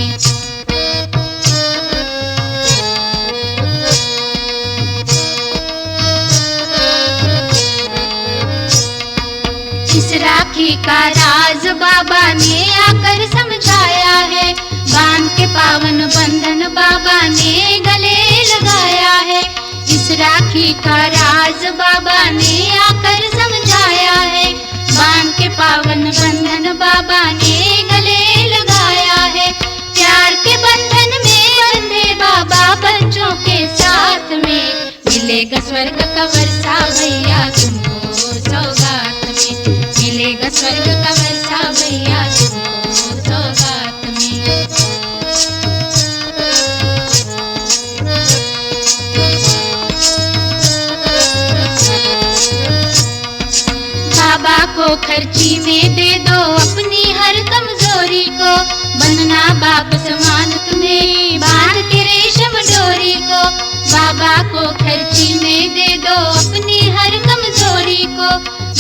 इस राखी का राज बाबा ने आकर समझाया है, बांध के पावन बंधन बाबा ने गले लगाया है। इस राखी का राज बाबा ने आकर समझाया है, बांध के पावन बंधन बाबा ने गले लगाया है। प्यार के बंधन में बंधे बाबा बच्चों के साथ में, मिलेगा स्वर्ग का वर्षा भैया तुमको सौगात में, मिलेगा स्वर्ग का वर्षा भैया तुमको सौगात में। बाबा को खर्ची में दे दो अपनी हर कमजोरी को, बनना बाप समान तुम्हें बांध के रेशम डोरी को। बाबा को खर्ची में दे दो अपनी हर कमजोरी को,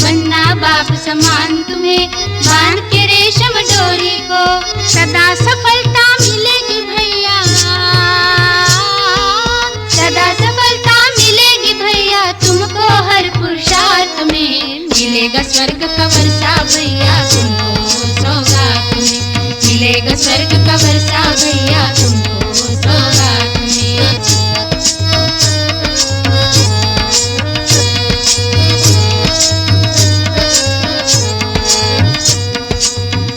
बनना बाप समान तुम्हें बांध के रेशम डोरी को। सदा सफलता मिलेगी भैया, सदा सफलता मिलेगी भैया तुमको हर पुरुषार्थ में, मिलेगा स्वर्ग का वर्षा भैया तुमको सौगात में, मिलेगा स्वर्ग का वर्षा भैया तुमको सौगात में।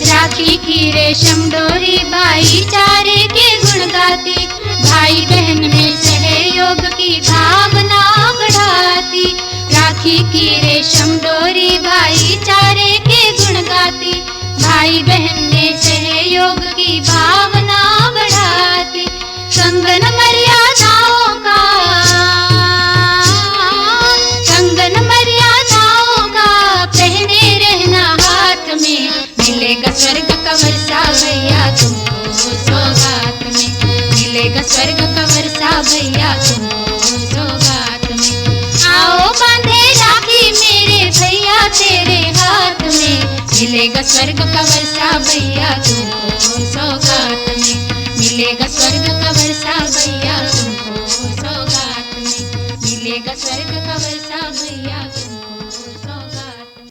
राखी की रेशम डोरी भाईचारे के गुण गाती, भाई बहन में सहयोग की भावना बढ़ाती। राखी की रेशम डोरी भाईचारे के गुण गाती, भाई बहन में सहयोग की भावना बढ़ाती। कंगन मर्यादाओं का, कंगन मर्यादाओं का पहने रहना हाथ में, मिलेगा स्वर्ग का वर्षा भैया तुमको सौगात में, मिलेगा स्वर्ग का वर्षा भैया तुमको सौगात में। आओ बांधे राखी मेरे भैया तेरे हाथ में, मिलेगा स्वर्ग का वर्षा भैया तुमको सौगात में, मिलेगा स्वर्ग का वर्षा भैया तुमको सौगात में, मिलेगा स्वर्ग का वर्षा भैया तुमको सौगात में।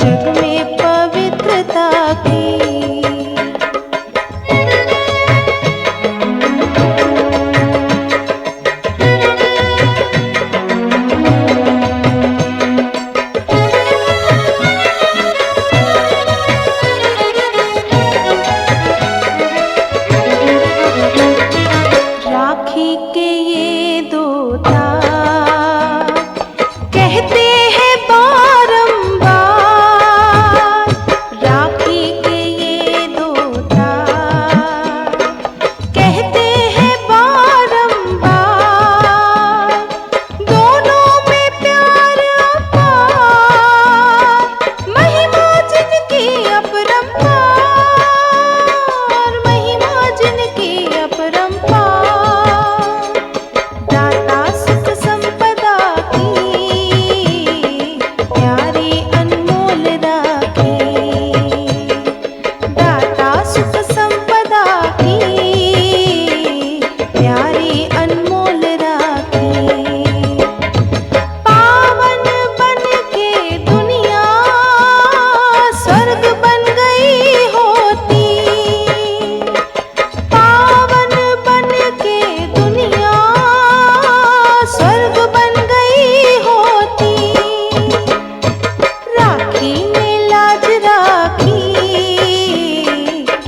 जग में पवित्रता की। राखी के ये दो तार कहते हैं बारंबार, राखी के ये दो तार कहते हैं बारंबार, दोनों में प्यार अपार, महिमा जिनकी अपरंपार, महिमा जिनकी अपरंपार, दाता सुख संपदा की प्यारी अनमोल राखी, दाता सुख संपदा की प्यारी अनमोल राखी। पावन बन के दुनिया स्वर्ग बन गई होती, पावन बन के दुनिया स्वर्ग बन गई होती, राखी में लाज राखी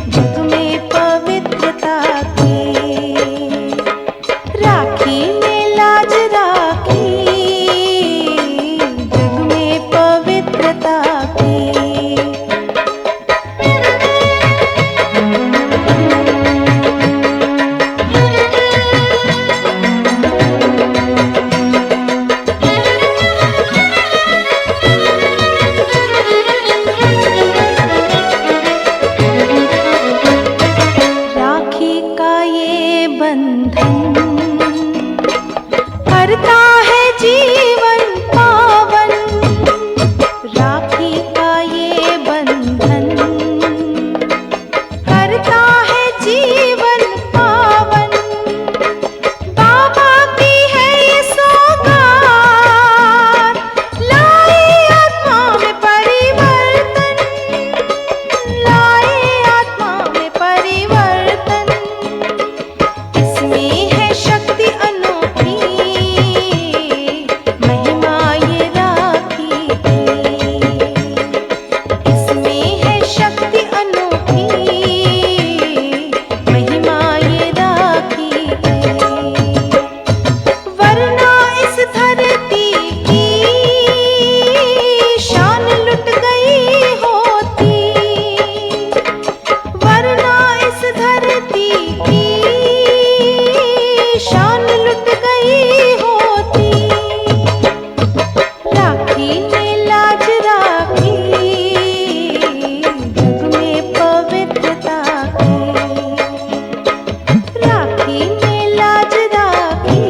जग में पवित्रता की, राखी में लाज राखी जग में पवित्रता की। राखी का ये बंधन करता है जीवन पावन, राखी का ये बंधन करता है जीवन पावन, बाबा की है ये सौगात, लाए आत्मा में परिवर्तन, लाए आत्मा में परिवर्तन, इसमें है शक्ति अनोखी, महिमा ये राखी की, इसमें है शक्ति अनोखी, महिमा ये राखी की। वरना इस धरती की शान लुट गई होती, वरना इस धरती की शान लुट गई होती, राखी ने लाज राखी जग में पवित्रता की, राखी ने लाज राखी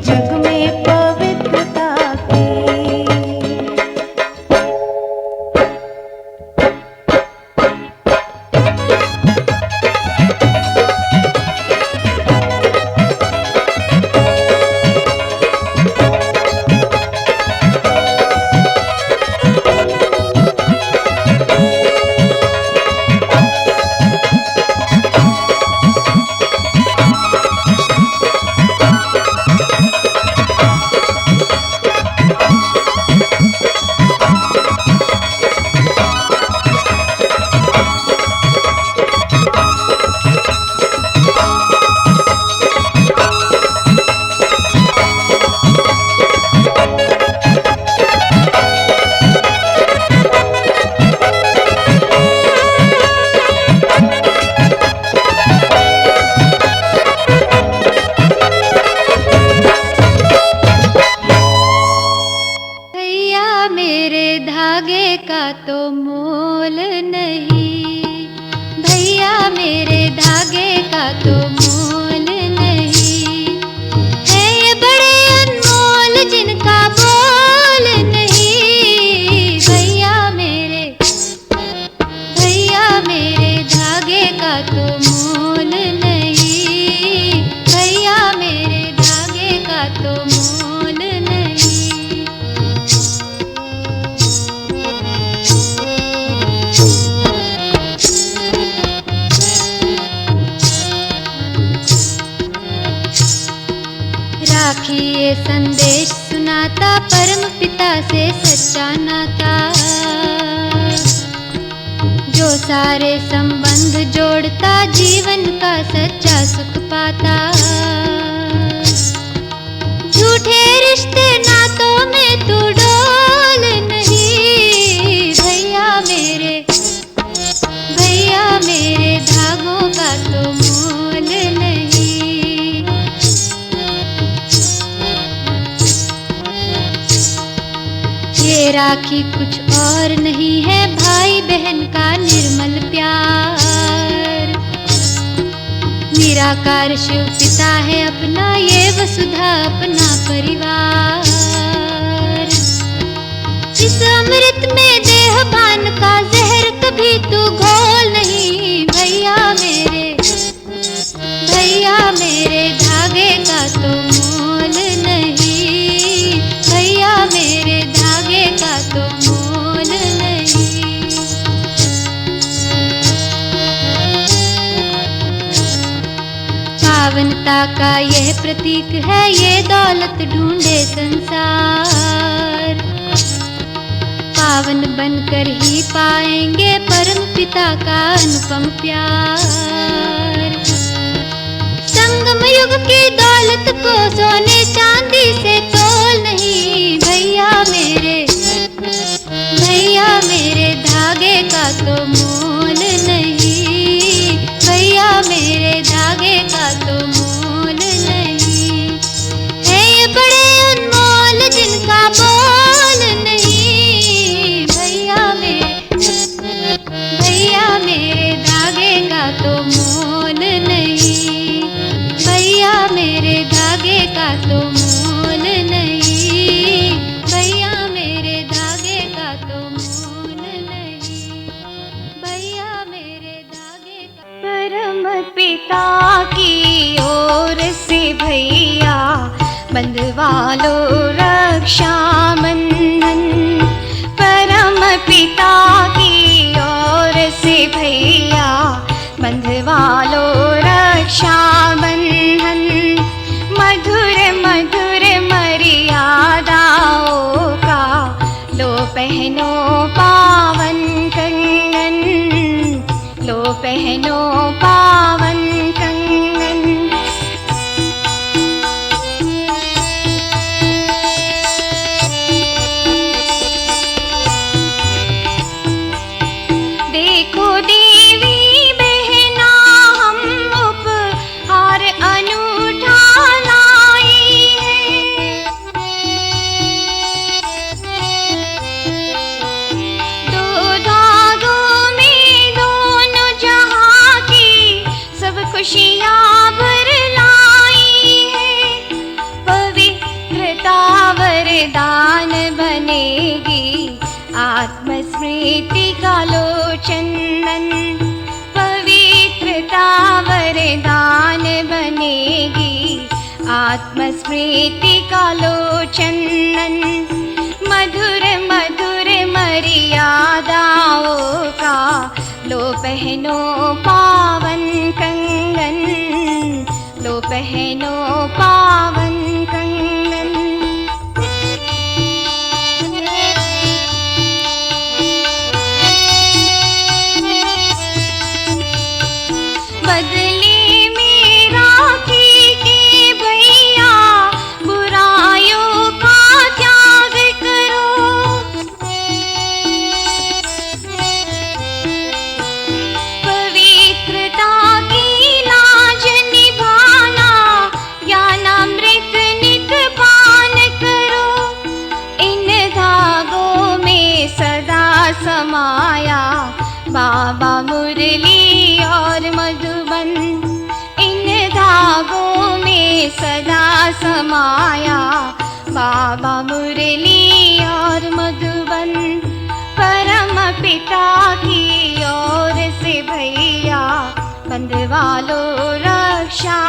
जग में पवित्रता की। तो मोल नहीं। सच्चा नाता, जो सारे संबंध जोड़ता जीवन का सच्चा सुख पाता। झूठे रिश्ते नातों में तू डोल नहीं, भैया मेरे धागों का तो मोल नहीं। ये राखी कुछ और नहीं है भाई बहन का निर्मल प्यार। निराकार शिव पिता है अपना, ये वसुधा अपना परिवार। इस अमृत में देहपान का जहर कभी तू घोल नहीं, भैया मेरे धागे का तो मोल नहीं, भैया मेरे धागे का तो मोल नहीं। पावनता का यह प्रतीक है ये दौलत ढूंढे संसार। पावन बनकर ही पाएंगे परम पिता का अनुपम प्यार। संगम युग की दौलत को सोने चांदी से तोल नहीं, भैया मेरे धागे का तो मोल नहीं, भैया मेरे धागे का तो मोल नहीं। है ये बड़े अनमोल जिनका बोल नहीं, भैया मेरे धागे का तो मोल नहीं, भैया मेरे धागे का तो मोल नहीं, भैया मेरे धागे का तो मोल नहीं, भैया मेरे धागे का। परम पिता की ओर से भैया बंधवा लो रक्षा बंधन। परम पिता की ओर से भैया बंधवा लो रक्षा बंधन। मधुर मधुर मर्यादाओं का लो पहनो पावन कंगन, लो पहनो पावन कंगन। देखो देवी बहना हम उपहार अनूठा लाई है। दो धागों में दोनों जहां की सब खुशियां भर लाई है। पवित्रता वरदान बनेगी आत्मस्मृति का लो चंदन। पवित्रता वरदान बनेगी आत्मस्मृति का लो चंदन। मधुर मधुर मर्यादाओं का लो पहनो पावन कंगन, लो पहनो पावन कंगन। बदले में राखी के भैया बुराइयों का त्याग करो। पवित्रता की लाज निभाना, ज्ञानामृत नित पान करो। इन धागों में सदा समाया बाबा मुरली और मधुबन। इन धागों में सदा समाया बाबा मुरली और मधुबन। परम पिता की ओर से भैया बंधवा लो रक्षा